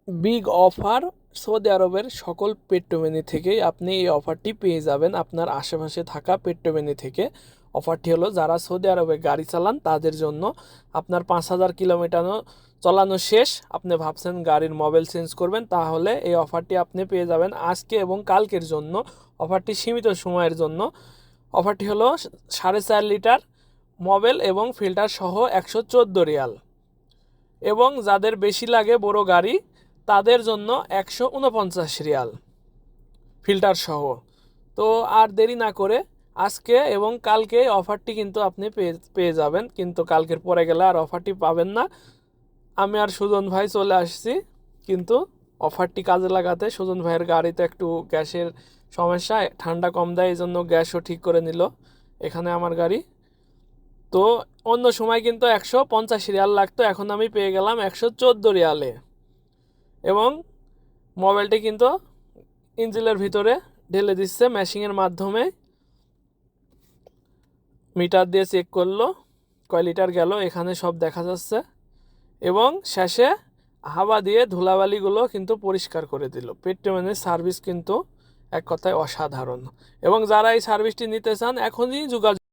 Big offer. Saudi আরবের সকল পেট্রোমেনি থেকেই আপনি এই অফারটি পেয়ে যাবেন আপনার আশেপাশে থাকা পেট্রোমেনি থেকে। অফারটি হলো যারা সৌদি আরবে গাড়ি চালান তাদের জন্য। আপনার 5,000 কিলোমিটার চালানো শেষ, আপনি ভাবছেন গাড়ির মোবিল চেঞ্জ করবেন, তাহলে এই অফারটি আপনি পেয়ে যাবেন আজকে এবং কালকের জন্য। অফারটি সীমিত সময়ের জন্য। অফারটি হলো 4.5 লিটার মোবিল এবং ফিল্টার সহ 114 রিয়াল, এবং যাদের বেশি লাগে বড় গাড়ি তাদের জন্য 149 রিয়াল ফিল্টার সহ। তো আর দেরি না করে আজকে এবং কালকে অফারটি কিন্তু আপনি পেয়ে যাবেন, কিন্তু কালকের পরে গেলে আর অফারটি পাবেন না। আমি আর সুজন ভাই চলে আসছি, কিন্তু অফারটি কাজে লাগাতে সুজন ভাইয়ের গাড়িতে একটু গ্যাসের সমস্যা, ঠান্ডা কম দেয়, এই জন্য গ্যাসও ঠিক করে নিল এখানে আমার গাড়ি। তো অন্য সময় কিন্তু 150 রিয়াল লাগতো, এখন আমি পেয়ে গেলাম 114 রিয়ালে। এবং মোবাইলটি কিন্তু ইঞ্জিনের ভিতরে ঢেলে দিচ্ছে মেশিনের মাধ্যমে। মিটার দিয়ে চেক করলো কয় লিটার গেল, এখানে সব দেখা যাচ্ছে। এবং শেষে হাওয়া দিয়ে ধুলাবালিগুলো কিন্তু পরিষ্কার করে দিল। পেট্রোমেনের সার্ভিস কিন্তু এক কথায় অসাধারণ। এবং যারা এই সার্ভিসটি নিতে চান এখনই যোগাযোগ